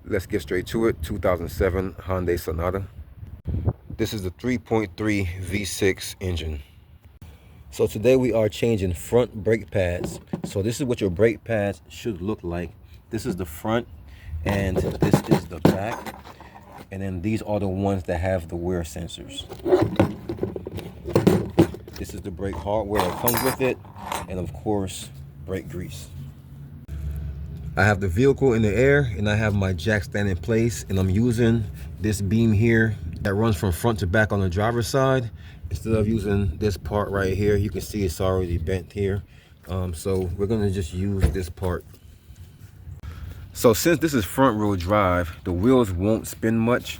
Let's get straight to it. 2007 Hyundai Sonata. This is the 3.3 V6 engine. So today we are changing front brake pads. So this is what your brake pads should look like. This is the front and this is the back. And then these are the ones that have the wear sensors. This is the brake hardware that comes with it. And of course, brake grease. I have the vehicle in the air and I have my jack stand in place, and I'm using this beam here that runs from front to back on the driver's side instead of using this part right here. You can see it's already bent here. So we're gonna just use this part. So since this is front wheel drive, the wheels won't spin much.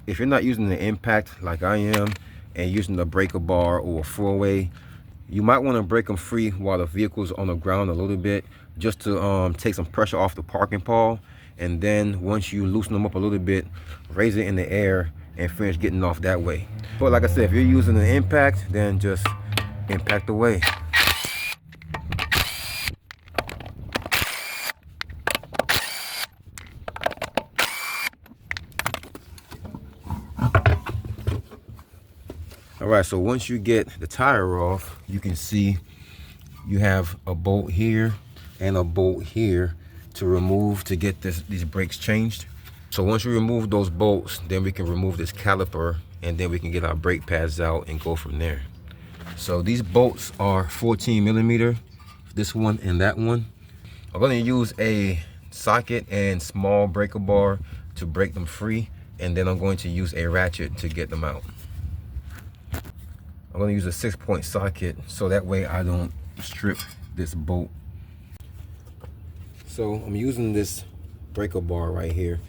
If you're not using the impact like I am and using the breaker bar or a four-way, you might want to break them free while the vehicle's on the ground a little bit, just to take some pressure off the parking pawl. And then once you loosen them up a little bit, raise it in the air and finish getting off that way. But like I said, if you're using the impact, then just impact away. All right, so once you get the tire off, you can see you have a bolt here and a bolt here to remove to get these brakes changed. So once you remove those bolts, then we can remove this caliper and then we can get our brake pads out and go from there. So these bolts are 14 millimeter, this one and that one. I'm going to use a socket and small breaker bar to break them free, and then I'm going to use a ratchet to get them out. I'm going to use a 6-point socket so that way I don't strip this bolt. So I'm using this breaker bar right here.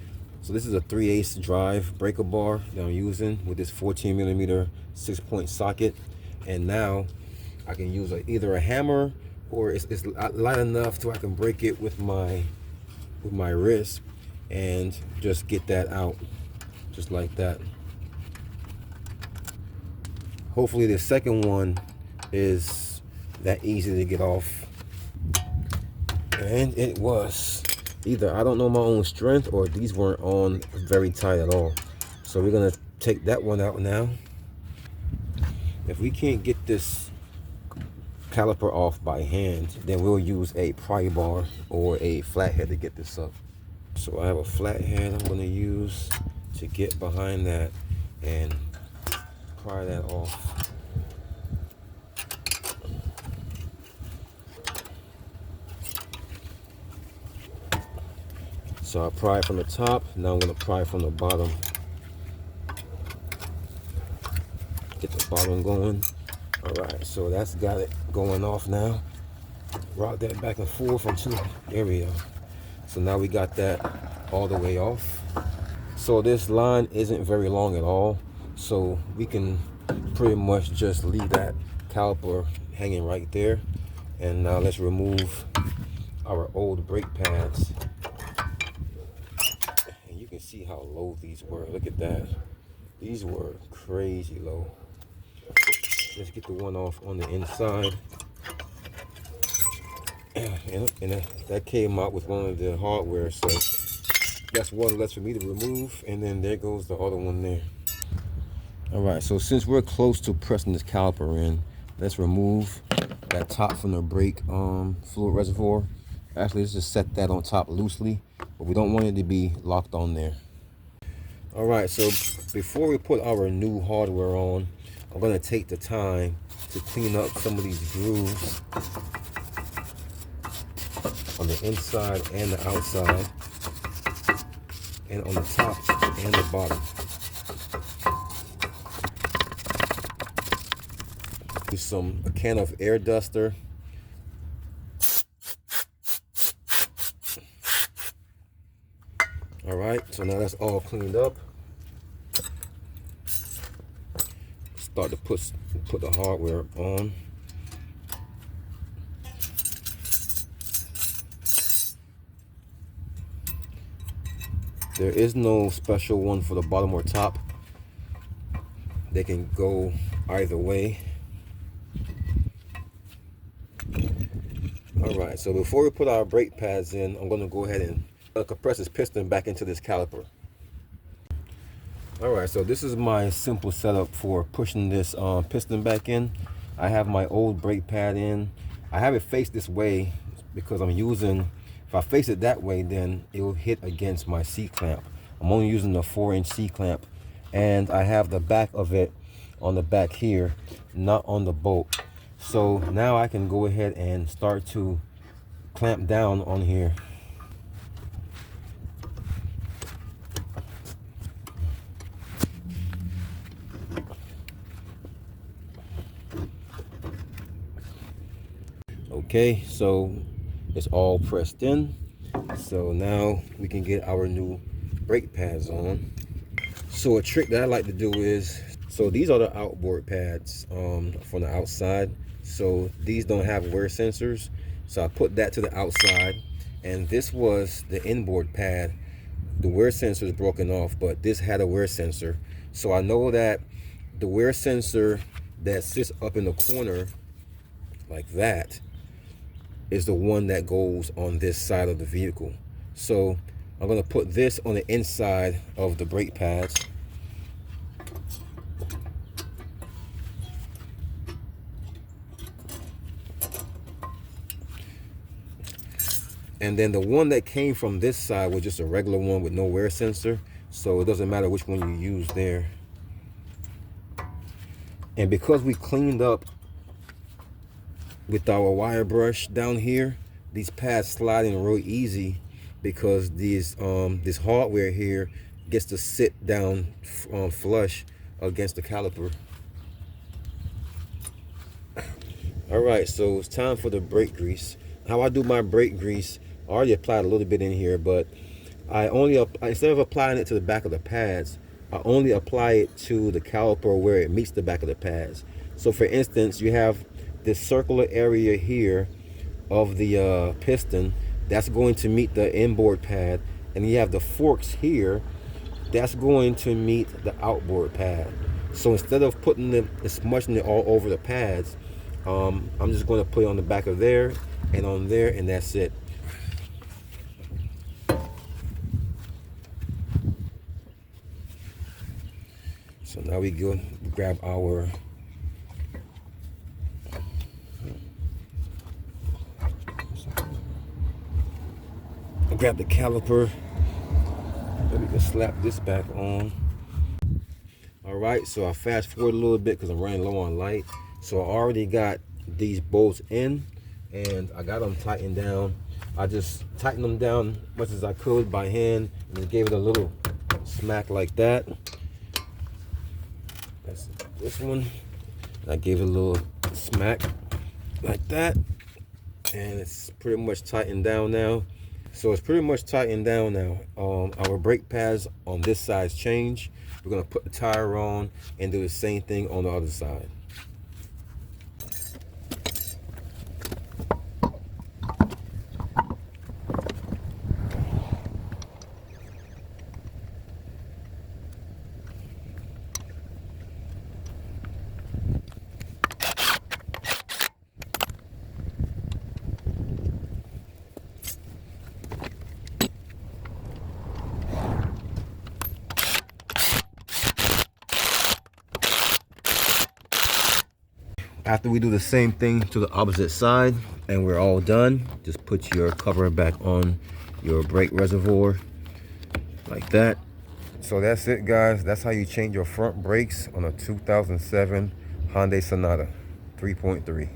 So this is a 3/8 drive breaker bar that I'm using with this 14 millimeter 6-point socket. And now I can use either a hammer or it's light enough so I can break it with my wrist and just get that out just like that. Hopefully the second one is that easy to get off. And it was. Either I don't know my own strength or these weren't on very tight at all. So we're gonna take that one out now. If we can't get this caliper off by hand, then we'll use a pry bar or a flathead to get this up. So I have a flathead I'm gonna use to get behind that and pry that off. So I pry from the top, now I'm gonna pry from the bottom. Get the bottom going. All right, so that's got it going off now. Rock that back and forth until, there we go. So now we got that all the way off. So this line isn't very long at all. So we can pretty much just leave that caliper hanging right there. And now let's remove our old brake pads. And you can see how low these were. Look at that. These were crazy low. Let's get the one off on the inside. And that came out with one of the hardware, so that's one less for me to remove. And then there goes the other one there. All right, so since we're close to pressing this caliper in, let's remove that top from the brake fluid reservoir. Actually, let's just set that on top loosely, but we don't want it to be locked on there. All right, so before we put our new hardware on, I'm gonna take the time to clean up some of these grooves on the inside and the outside, and on the top and the bottom. Use a can of air duster. All right, so now that's all cleaned up. Start to put the hardware on. There is no special one for the bottom or top. They can go either way. All right, so before we put our brake pads in, I'm gonna go ahead and compress this piston back into this caliper. All right, so this is my simple setup for pushing this piston back in. I have my old brake pad in. I have it faced this way because I'm using, if I face it that way, then it will hit against my C-clamp. I'm only using a 4-inch C-clamp, and I have the back of it on the back here, not on the bolt. So now I can go ahead and start to clamp down on here. Okay, so it's all pressed in. So now we can get our new brake pads on. So a trick that I like to do is, so these are the outboard pads from the outside. So these don't have wear sensors. So I put that to the outside, and this was the inboard pad. The wear sensor is broken off, but this had a wear sensor. So I know that the wear sensor that sits up in the corner like that is the one that goes on this side of the vehicle. So I'm gonna put this on the inside of the brake pads. And then the one that came from this side was just a regular one with no wear sensor. So it doesn't matter which one you use there. And because we cleaned up with our wire brush down here, these pads slide in real easy because these this hardware here gets to sit down flush against the caliper. All right, so it's time for the brake grease. How I do my brake grease, I already applied a little bit in here, but I only instead of applying it to the back of the pads, I only apply it to the caliper where it meets the back of the pads. So for instance, you have this circular area here of the piston that's going to meet the inboard pad, and you have the forks here that's going to meet the outboard pad. So instead of putting them and smushing it all over the pads, I'm just going to put it on the back of there and on there, and that's it. So now we go grab our grab the caliper, and we can slap this back on. All right, so I fast forward a little bit because I'm running low on light. So I already got these bolts in, and I got them tightened down. I just tightened them down as much as I could by hand, and just gave it a little smack like that. That's this one. I gave it a little smack like that, and it's pretty much tightened down now. So it's pretty much tightened down now. Our brake pads on this side's change. We're gonna put the tire on and do the same thing on the other side. After we do the same thing to the opposite side and we're all done, just put your cover back on your brake reservoir like that. So that's it, guys. That's how you change your front brakes on a 2007 Hyundai Sonata 3.3.